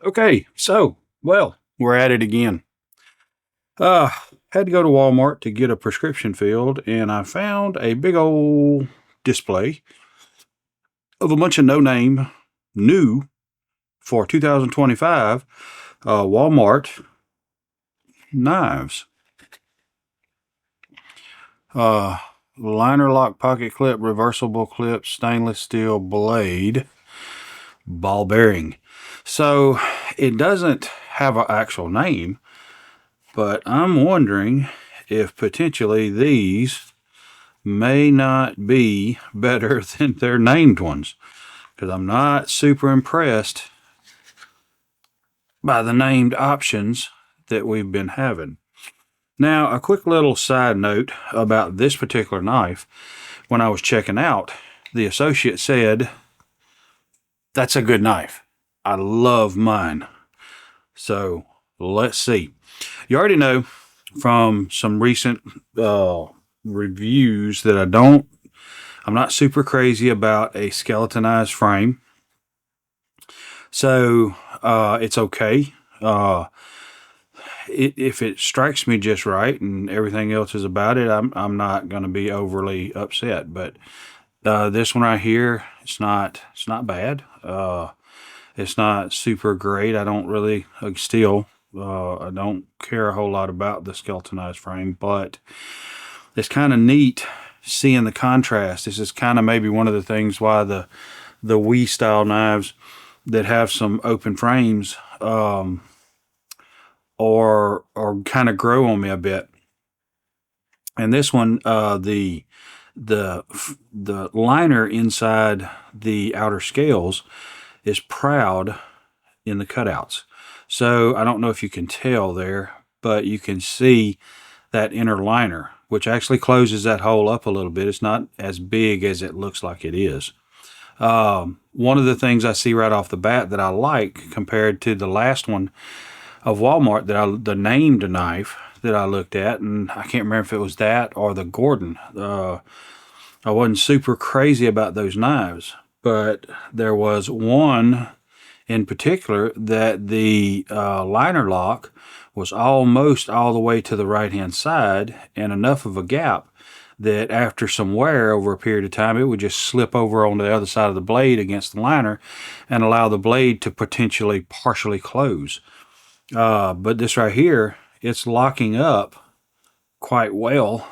Okay, so, well, we're at it again. Uh, had to go to Walmart to get a prescription filled, and I found a big old display of a bunch of no name, new for 2025 Walmart knives. Uh, Liner lock pocket clip, reversible clip, stainless steel blade, ball bearing. So it doesn't have an actual name, but I'm wondering if potentially these may not be better than their named ones, because I'm not super impressed by the named options that we've been having. Now, a quick little side note about this particular knife. When I was checking out, the associate said, "That's a good knife. I love mine." So let's see. You already know from some recent reviews that I'm not super crazy about a skeletonized frame. So it's okay. If it strikes me just right and everything else is about it, I'm not going to be overly upset. But this one right here, it's not bad. It's not super great. I don't really I don't care a whole lot about the skeletonized frame, but it's kind of neat seeing the contrast. This is kind of maybe one of the things why the Wii style knives that have some open frames or kind of grow on me a bit. And this one, the the liner inside the outer scales is proud in the cutouts. So I don't know if you can tell there, but you can see that inner liner, which actually closes that hole up a little bit. It's not as big as it looks like it is. One of the things I see right off the bat that I like compared to the last one of Walmart the named knife that I looked at, and I can't remember if it was that or the Gordon. I wasn't super crazy about those knives, but there was one in particular that the liner lock was almost all the way to the right hand side and enough of a gap that after some wear over a period of time, it would just slip over on the other side of the blade against the liner and allow the blade to potentially partially close. But this right here, it's locking up quite well,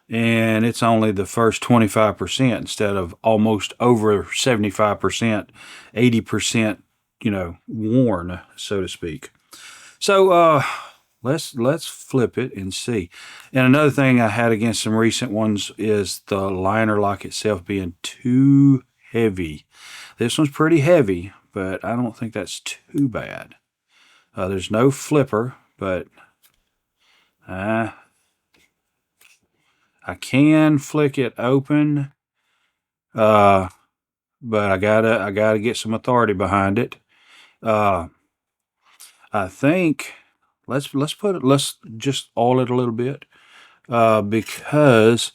and it's only the first 25% instead of almost over 75%, 80%, worn, so to speak. So let's flip it and see. And another thing I had against some recent ones is the liner lock itself being too heavy. This one's pretty heavy, but I don't think that's too bad. There's no flipper, but I can flick it open. But I gotta get some authority behind it. I think let's just oil it a little bit, because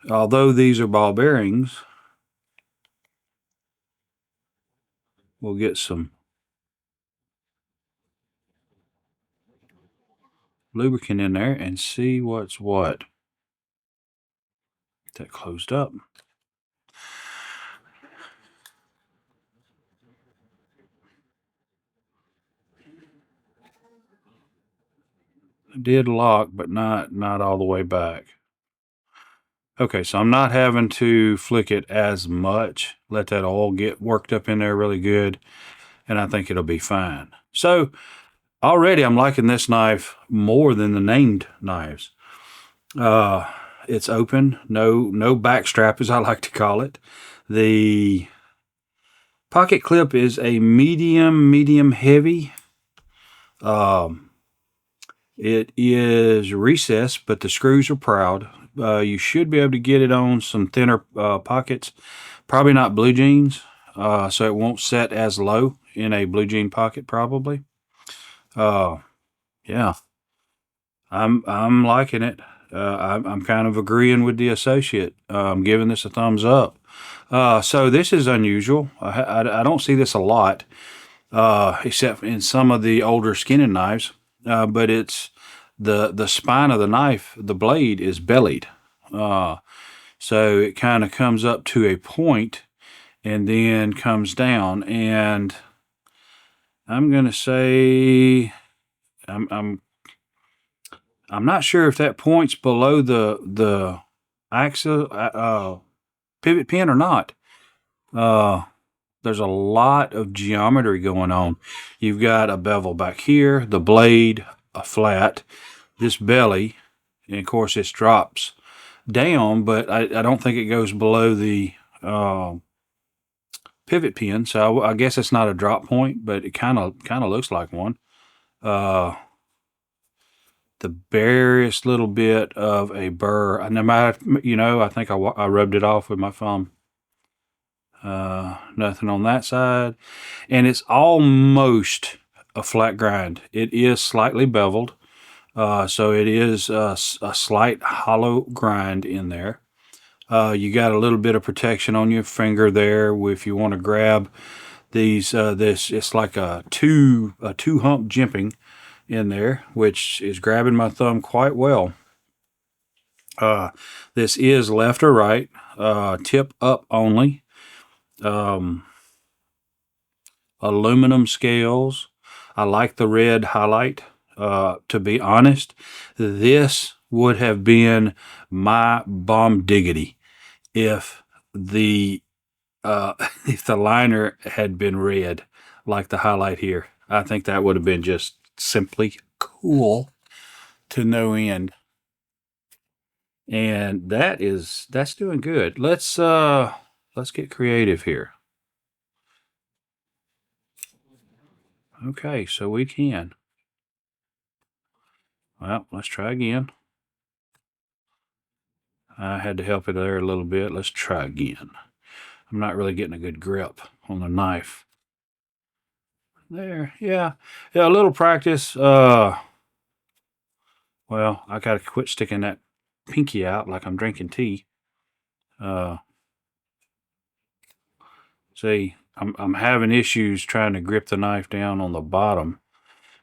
although these are ball bearings, we'll get some lubricant in there and see what's what. Get that closed up. It did lock, but not all the way back. Okay, so I'm not having to flick it as much. Let that all get worked up in there really good, and I think it'll be fine. So already I'm liking this knife more than the named knives. It's open, no back strap, as I like to call it. The pocket clip is a medium heavy. It is recessed, but the screws are proud. You should be able to get it on some thinner pockets. Probably not blue jeans, so it won't set as low in a blue jean pocket probably. Yeah, I'm liking it. I'm kind of agreeing with the associate. I'm giving this a thumbs up. So this is unusual. I don't see this a lot, except in some of the older skinning knives. But it's the spine of the knife, the blade is bellied. So it kind of comes up to a point and then comes down. And I'm gonna say I'm I'm I'm not sure if that point's below the axle pivot pin or not. Uh, there's a lot of geometry going on. You've got a bevel back here, the blade, a flat, this belly, and of course this drops down, but I don't think it goes below the uh, pivot pin. So I guess it's not a drop point, but it kind of looks like one. Uh, the barest little bit of a burr. No matter, I think I rubbed it off with my thumb. Nothing on that side. And it's almost a flat grind. It is slightly beveled. So it is a slight hollow grind in there. You got a little bit of protection on your finger there if you want to grab these. It's like a two hump jimping in there, which is grabbing my thumb quite well. This is left or right, tip up only. Aluminum scales. I like the red highlight. To be honest, this would have been my bomb diggity if the if the liner had been red like the highlight here. I think that would have been just simply cool to no end. And that's doing good. Let's get creative here. Okay, so we can. Well, let's try again. I had to help it there a little bit. Let's try again. I'm not really getting a good grip on the knife. There, yeah. Yeah, a little practice. Well, I gotta quit sticking that pinky out like I'm drinking tea. Uh, see, I'm having issues trying to grip the knife down on the bottom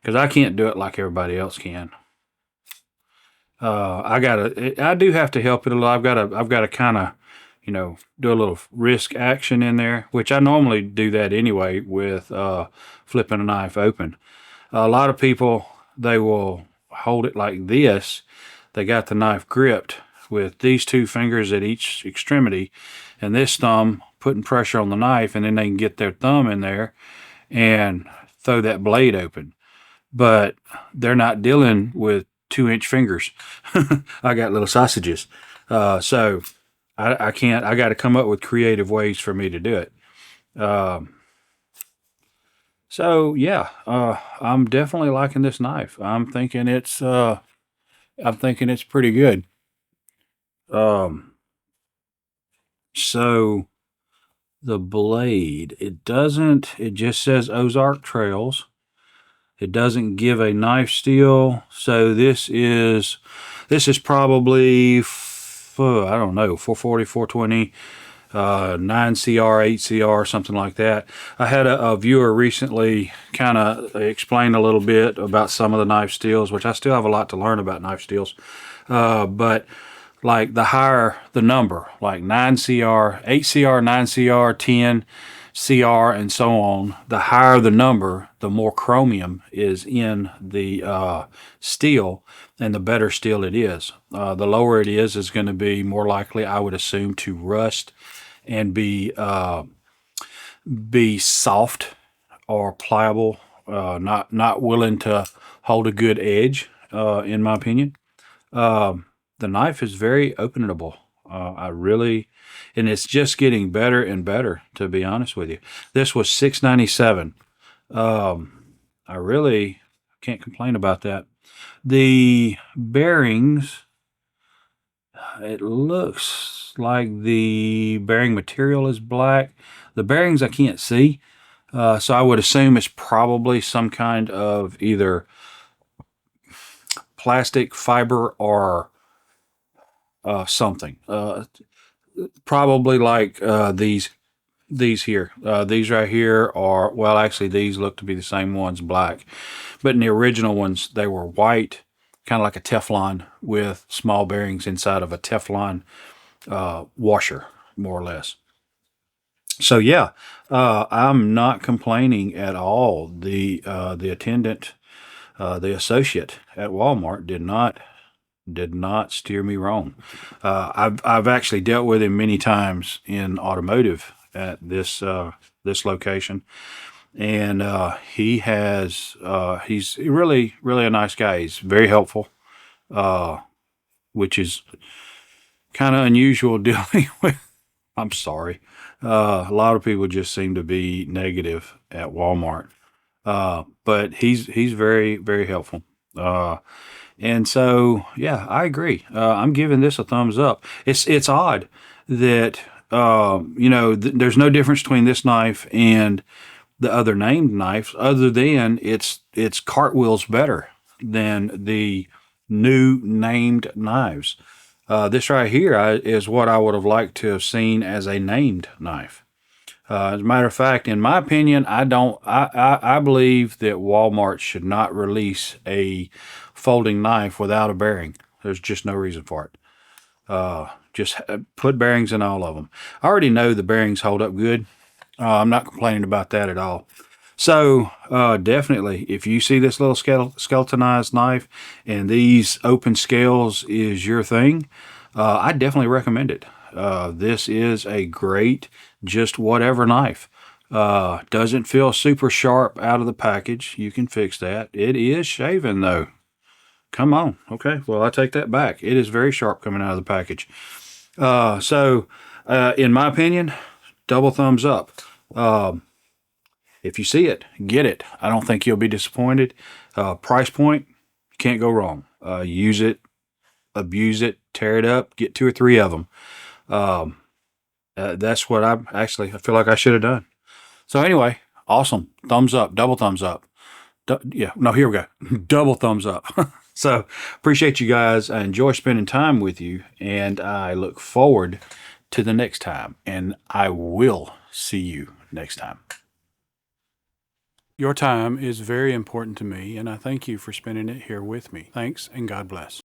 because I can't do it like everybody else can. I do have to help it a little. I've got to kind of, do a little risk action in there, which I normally do that anyway with flipping a knife open. A lot of people, they will hold it like this. They got the knife gripped with these two fingers at each extremity and this thumb putting pressure on the knife, and then they can get their thumb in there and throw that blade open. But they're not dealing with 2-inch fingers. I got little sausages. So I can't, I got to come up with creative ways for me to do it. So yeah, I'm definitely liking this knife. I'm thinking it's pretty good. Um, so the blade, it just says Ozark Trails. It doesn't give a knife steel. So this is probably, I don't know, 440, 420, 9CR, 8CR, something like that. I had a viewer recently kind of explain a little bit about some of the knife steels, which I still have a lot to learn about knife steels. But like the higher the number, like 9CR, 8CR, 9CR, 10CR, and so on, the higher the number, the more chromium is in the steel, and the better steel it is. The lower it is going to be more likely, I would assume, to rust and be soft or pliable, not willing to hold a good edge, in my opinion. The knife is very openable. And it's just getting better and better, to be honest with you. This was $6.97. I really can't complain about that. The bearings, it looks like the bearing material is black. The bearings I can't see, so I would assume it's probably some kind of either plastic, fiber, or something. Probably like these here. These right here are, well, actually, these look to be the same ones, black. But in the original ones, they were white, kind of like a Teflon with small bearings inside of a Teflon washer, more or less. So yeah, I'm not complaining at all. The attendant, the associate at Walmart did not steer me wrong. I've actually dealt with him many times in automotive at this location, and he's really a nice guy. He's very helpful, which is kind of unusual dealing with. I'm sorry. A lot of people just seem to be negative at Walmart, but he's very helpful. Uh, And so, yeah, I agree. I'm giving this a thumbs up. It's odd that there's no difference between this knife and the other named knives, other than it's cartwheels better than the new named knives. This right here is what I would have liked to have seen as a named knife. As a matter of fact, in my opinion, I don't. I believe that Walmart should not release a folding knife without a bearing. There's just no reason for it. Just put bearings in all of them. I already know the bearings hold up good. I'm not complaining about that at all. So definitely, if you see this little skeletonized knife and these open scales is your thing, I definitely recommend it. This is a great, just whatever knife. Doesn't feel super sharp out of the package. You can fix that. It is shaven though. Come on. Okay. Well, I take that back. It is very sharp coming out of the package. In my opinion, double thumbs up. If you see it, get it. I don't think you'll be disappointed. Price point, can't go wrong. Use it, abuse it, tear it up, get two or three of them. That's what I feel like I should have done. So anyway, awesome. Thumbs up, double thumbs up. Yeah, no, here we go. Double thumbs up. So appreciate you guys. I enjoy spending time with you, and I look forward to the next time. And I will see you next time. Your time is very important to me, and I thank you for spending it here with me. Thanks, and God bless.